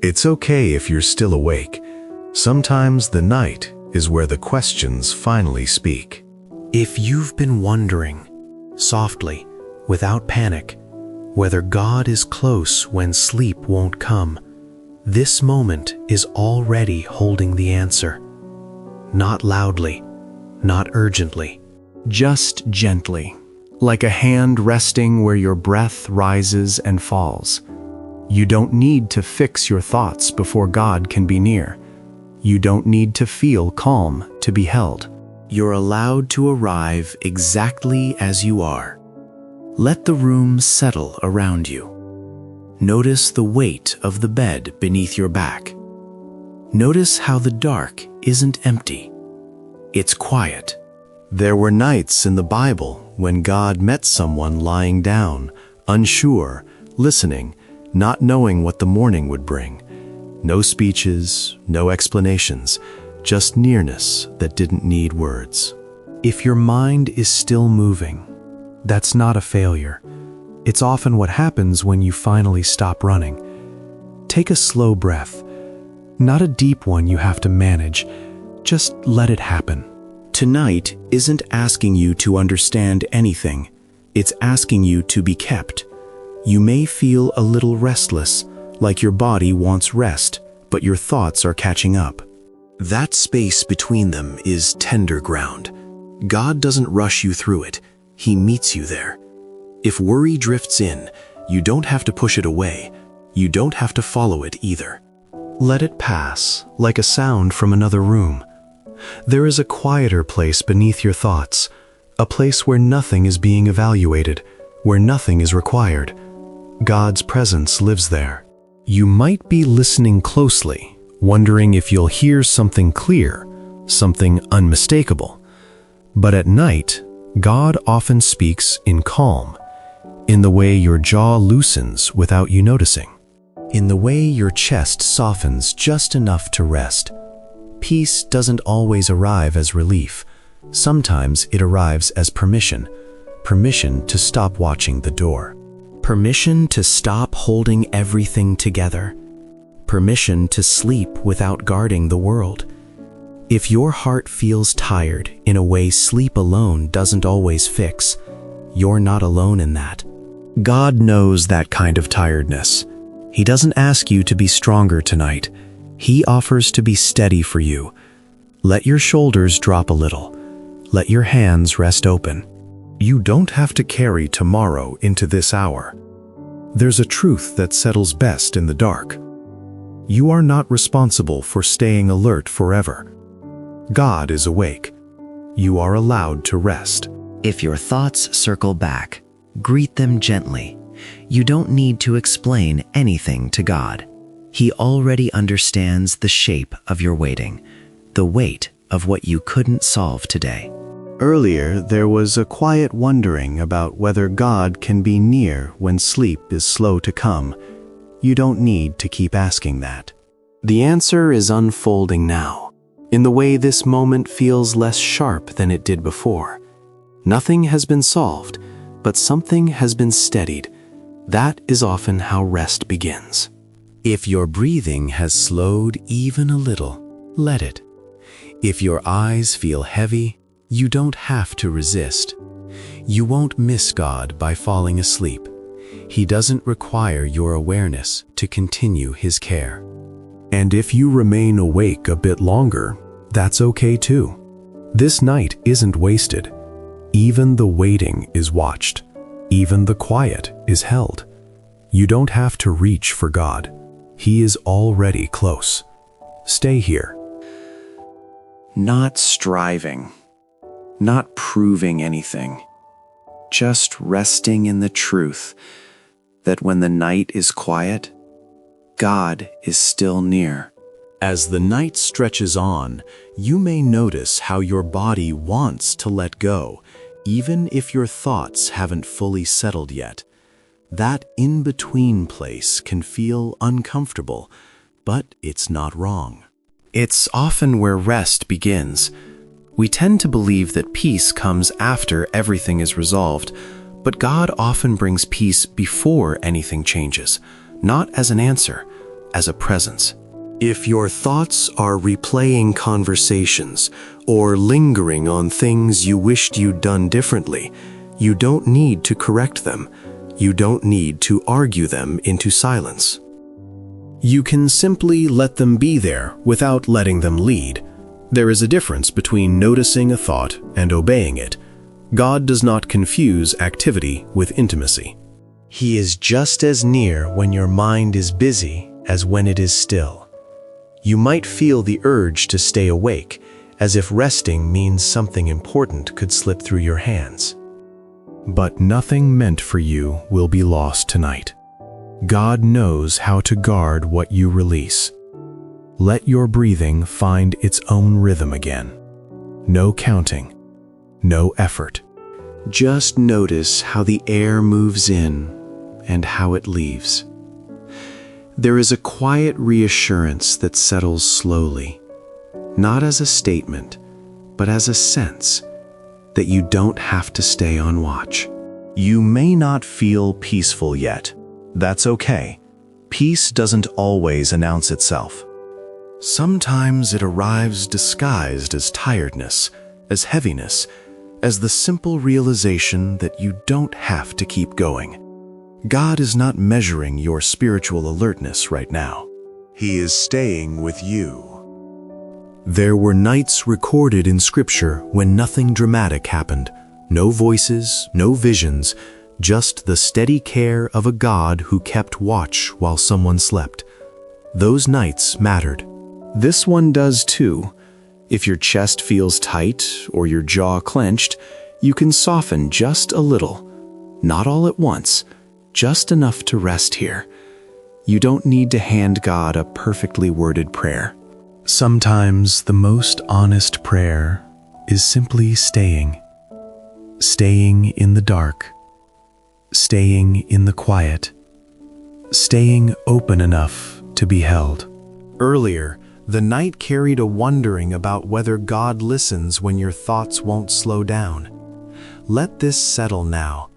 It's okay if you're still awake. Sometimes the night is where the questions finally speak. If you've been wondering, softly, without panic, whether God is close when sleep won't come, this moment is already holding the answer. Not loudly, not urgently, just gently, like a hand resting where your breath rises and falls. You don't need to fix your thoughts before God can be near. You don't need to feel calm to be held. You're allowed to arrive exactly as you are. Let the room settle around you. Notice the weight of the bed beneath your back. Notice how the dark isn't empty. It's quiet. There were nights in the Bible when God met someone lying down, unsure, listening, not knowing what the morning would bring. No speeches, no explanations, just nearness that didn't need words. If your mind is still moving, that's not a failure. It's often what happens when you finally stop running. Take a slow breath. Not a deep one you have to manage. Just let it happen. Tonight isn't asking you to understand anything. It's asking you to be kept. You may feel a little restless, like your body wants rest, but your thoughts are catching up. That space between them is tender ground. God doesn't rush you through it. He meets you there. If worry drifts in, you don't have to push it away. You don't have to follow it either. Let it pass, like a sound from another room. There is a quieter place beneath your thoughts, a place where nothing is being evaluated, where nothing is required. God's presence lives there. You might be listening closely, wondering if you'll hear something clear, something unmistakable. But at night, God often speaks in calm, in the way your jaw loosens without you noticing, in the way your chest softens just enough to rest. Peace doesn't always arrive as relief. Sometimes it arrives as permission to stop watching the door. Permission to stop holding everything together. Permission to sleep without guarding the world. If your heart feels tired in a way sleep alone doesn't always fix, you're not alone in that. God knows that kind of tiredness. He doesn't ask you to be stronger tonight. He offers to be steady for you. Let your shoulders drop a little. Let your hands rest open. You don't have to carry tomorrow into this hour. There's a truth that settles best in the dark. You are not responsible for staying alert forever. God is awake. You are allowed to rest. If your thoughts circle back, greet them gently. You don't need to explain anything to God. He already understands the shape of your waiting, the weight of what you couldn't solve today. Earlier, there was a quiet wondering about whether God can be near when sleep is slow to come. You don't need to keep asking that. The answer is unfolding now, in the way this moment feels less sharp than it did before. Nothing has been solved, but something has been steadied. That is often how rest begins. If your breathing has slowed even a little, let it. If your eyes feel heavy, you don't have to resist. You won't miss God by falling asleep. He doesn't require your awareness to continue His care. And if you remain awake a bit longer, that's okay too. This night isn't wasted. Even the waiting is watched. Even the quiet is held. You don't have to reach for God. He is already close. Stay here. Not striving, not proving anything, just resting in the truth that when the night is quiet, God is still near. As the night stretches on, you may notice how your body wants to let go, even if your thoughts haven't fully settled yet. That in-between place can feel uncomfortable, but it's not wrong. It's often where rest begins. We tend to believe that peace comes after everything is resolved, but God often brings peace before anything changes, not as an answer, as a presence. If your thoughts are replaying conversations or lingering on things you wished you'd done differently, you don't need to correct them. You don't need to argue them into silence. You can simply let them be there without letting them lead. There is a difference between noticing a thought and obeying it. God does not confuse activity with intimacy. He is just as near when your mind is busy as when it is still. You might feel the urge to stay awake, as if resting means something important could slip through your hands. But nothing meant for you will be lost tonight. God knows how to guard what you release. Let your breathing find its own rhythm again. No counting, no effort. Just notice how the air moves in and how it leaves. There is a quiet reassurance that settles slowly, not as a statement, but as a sense that you don't have to stay on watch. You may not feel peaceful yet. That's okay. Peace doesn't always announce itself. Sometimes it arrives disguised as tiredness, as heaviness, as the simple realization that you don't have to keep going. God is not measuring your spiritual alertness right now. He is staying with you. There were nights recorded in Scripture when nothing dramatic happened. No voices, no visions, just the steady care of a God who kept watch while someone slept. Those nights mattered. This one does too. If your chest feels tight or your jaw clenched, you can soften just a little. Not all at once, just enough to rest here. You don't need to hand God a perfectly worded prayer. Sometimes the most honest prayer is simply staying. Staying in the dark. Staying in the quiet. Staying open enough to be held. Earlier, the night carried a wondering about whether God listens when your thoughts won't slow down. Let this settle now.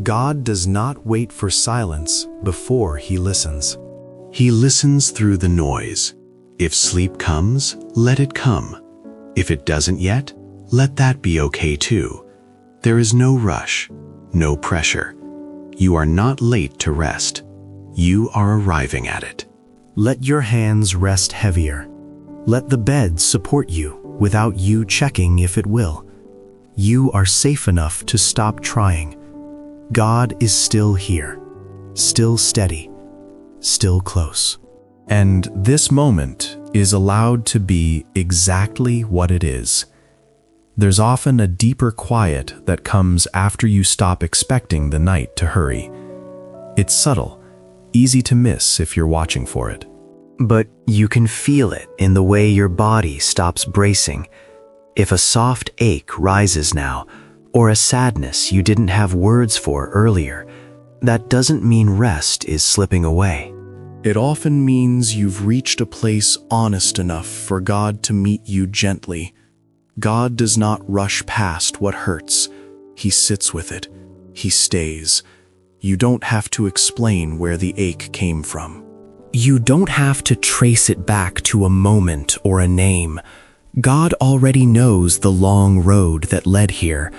God does not wait for silence before He listens. He listens through the noise. If sleep comes, let it come. If it doesn't yet, let that be okay too. There is no rush, no pressure. You are not late to rest. You are arriving at it. Let your hands rest heavier. Let the bed support you without you checking if it will. You are safe enough to stop trying. God is still here, still steady, still close. And this moment is allowed to be exactly what it is. There's often a deeper quiet that comes after you stop expecting the night to hurry. It's subtle, easy to miss if you're watching for it. But you can feel it in the way your body stops bracing. If a soft ache rises now, or a sadness you didn't have words for earlier, that doesn't mean rest is slipping away. It often means you've reached a place honest enough for God to meet you gently. God does not rush past what hurts. He sits with it. He stays. You don't have to explain where the ache came from. You don't have to trace it back to a moment or a name. God already knows the long road that led here.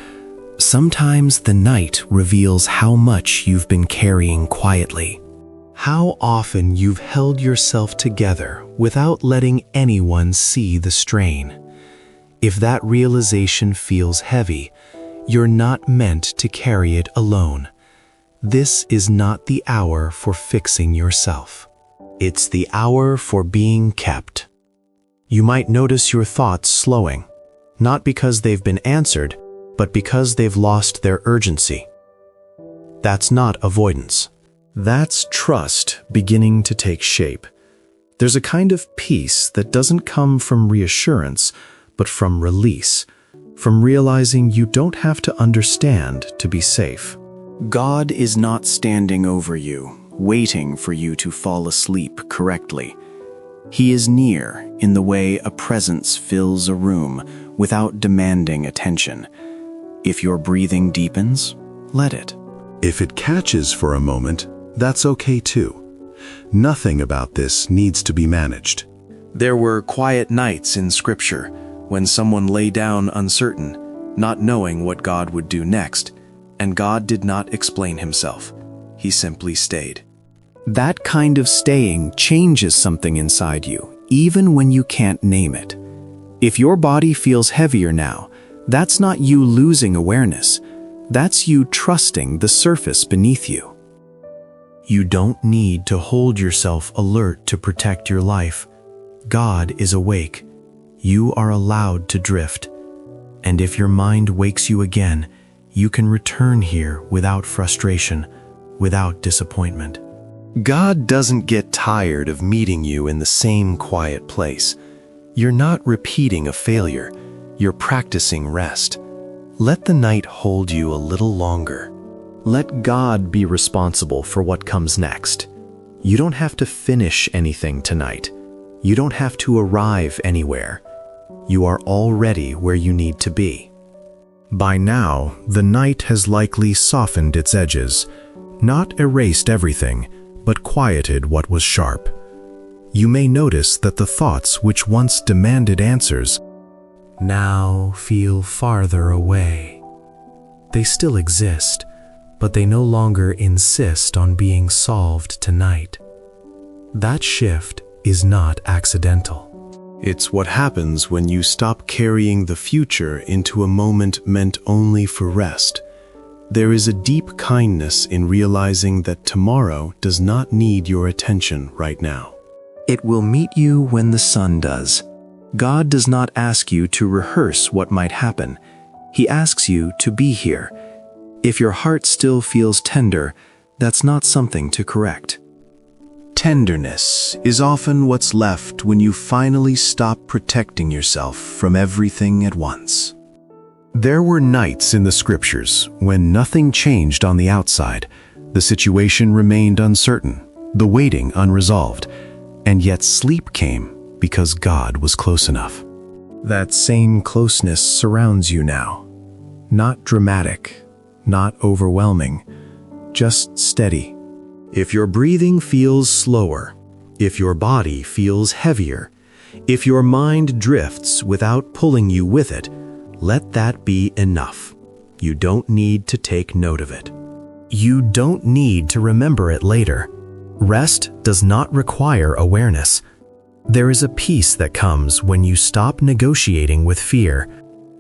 Sometimes the night reveals how much you've been carrying quietly. How often you've held yourself together without letting anyone see the strain. If that realization feels heavy, you're not meant to carry it alone. This is not the hour for fixing yourself. It's the hour for being kept. You might notice your thoughts slowing, not because they've been answered, but because they've lost their urgency. That's not avoidance. That's trust beginning to take shape. There's a kind of peace that doesn't come from reassurance, but from release, from realizing you don't have to understand to be safe. God is not standing over you, waiting for you to fall asleep correctly. He is near in the way a presence fills a room without demanding attention. If your breathing deepens, let it. If it catches for a moment, that's okay too. Nothing about this needs to be managed. There were quiet nights in Scripture when someone lay down uncertain, not knowing what God would do next, and God did not explain himself. He simply stayed. That kind of staying changes something inside you, even when you can't name it. If your body feels heavier now, that's not you losing awareness. That's you trusting the surface beneath you. You don't need to hold yourself alert to protect your life. God is awake. You are allowed to drift. And if your mind wakes you again, you can return here without frustration, without disappointment. God doesn't get tired of meeting you in the same quiet place. You're not repeating a failure. You're practicing rest. Let the night hold you a little longer. Let God be responsible for what comes next. You don't have to finish anything tonight. You don't have to arrive anywhere. You are already where you need to be. By now, the night has likely softened its edges, not erased everything, but quieted what was sharp. You may notice that the thoughts which once demanded answers Now feel farther away. They still exist, but they no longer insist on being solved tonight. That shift is not accidental. It's what happens when you stop carrying the future into a moment meant only for rest. There is a deep kindness in realizing that tomorrow does not need your attention right now. It will meet you when the sun does. God does not ask you to rehearse what might happen. He asks you to be here. If your heart still feels tender, that's not something to correct. Tenderness is often what's left when you finally stop protecting yourself from everything at once. There were nights in the scriptures when nothing changed on the outside. The situation remained uncertain, the waiting unresolved, and yet sleep came because God was close enough. That same closeness surrounds you now. Not dramatic, not overwhelming, just steady. If your breathing feels slower, if your body feels heavier, if your mind drifts without pulling you with it, let that be enough. You don't need to take note of it. You don't need to remember it later. Rest does not require awareness. There is a peace that comes when you stop negotiating with fear,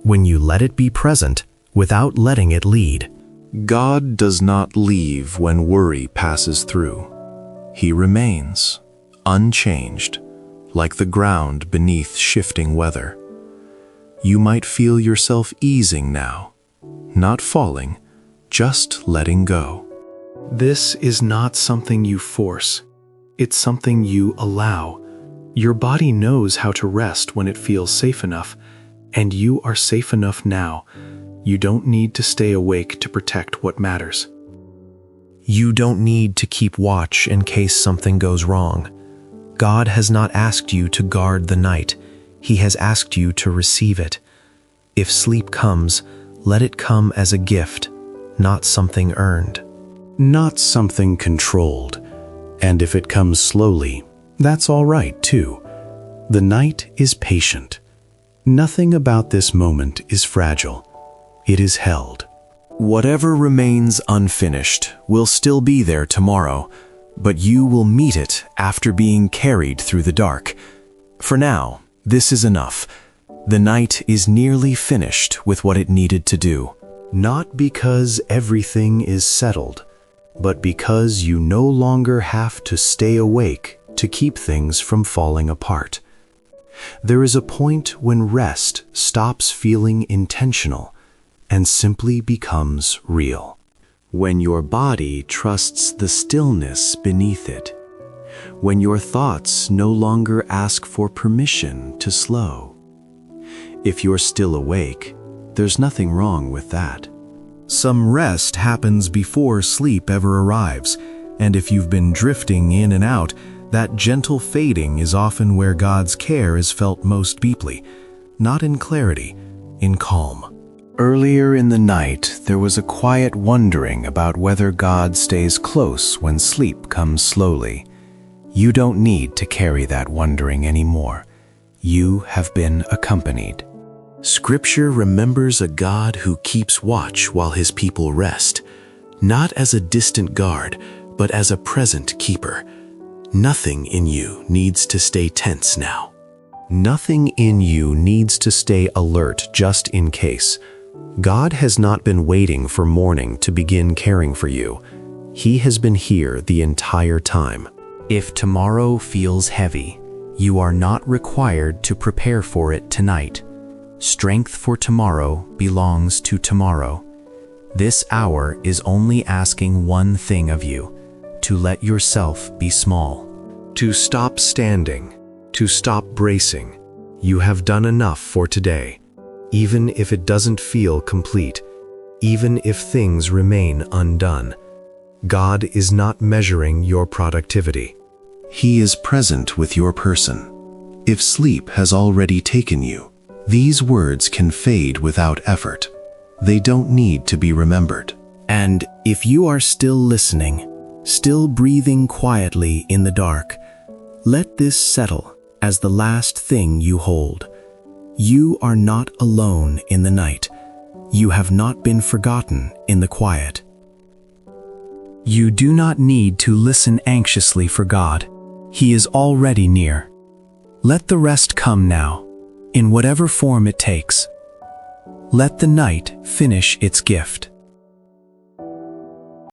when you let it be present without letting it lead. God does not leave when worry passes through. He remains, unchanged, like the ground beneath shifting weather. You might feel yourself easing now, not falling, just letting go. This is not something you force. It's something you allow. Your body knows how to rest when it feels safe enough, and you are safe enough now. You don't need to stay awake to protect what matters. You don't need to keep watch in case something goes wrong. God has not asked you to guard the night. He has asked you to receive it. If sleep comes, let it come as a gift, not something earned. Not something controlled. And if it comes slowly, that's all right too. The night is patient. Nothing about this moment is fragile. It is held. Whatever remains unfinished will still be there tomorrow, but you will meet it after being carried through the dark. For now, this is enough. The night is nearly finished with what it needed to do. Not because everything is settled, but because you no longer have to stay awake to keep things from falling apart. There is a point when rest stops feeling intentional and simply becomes real. When your body trusts the stillness beneath it. When your thoughts no longer ask for permission to slow. If you're still awake, there's nothing wrong with that. Some rest happens before sleep ever arrives, and if you've been drifting in and out, that gentle fading is often where God's care is felt most deeply, not in clarity, in calm. Earlier in the night, there was a quiet wondering about whether God stays close when sleep comes slowly. You don't need to carry that wondering anymore. You have been accompanied. Scripture remembers a God who keeps watch while his people rest, not as a distant guard, but as a present keeper. Nothing in you needs to stay tense now. Nothing in you needs to stay alert just in case. God has not been waiting for morning to begin caring for you. He has been here the entire time. If tomorrow feels heavy, you are not required to prepare for it tonight. Strength for tomorrow belongs to tomorrow. This hour is only asking one thing of you: to let yourself be small. To stop standing, to stop bracing. You have done enough for today, even if it doesn't feel complete, even if things remain undone. God is not measuring your productivity. He is present with your person. If sleep has already taken you, these words can fade without effort. They don't need to be remembered. And if you are still listening, still breathing quietly in the dark, let this settle as the last thing you hold. You are not alone in the night. You have not been forgotten in the quiet. You do not need to listen anxiously for God. He is already near. Let the rest come now, in whatever form it takes. Let the night finish its gift.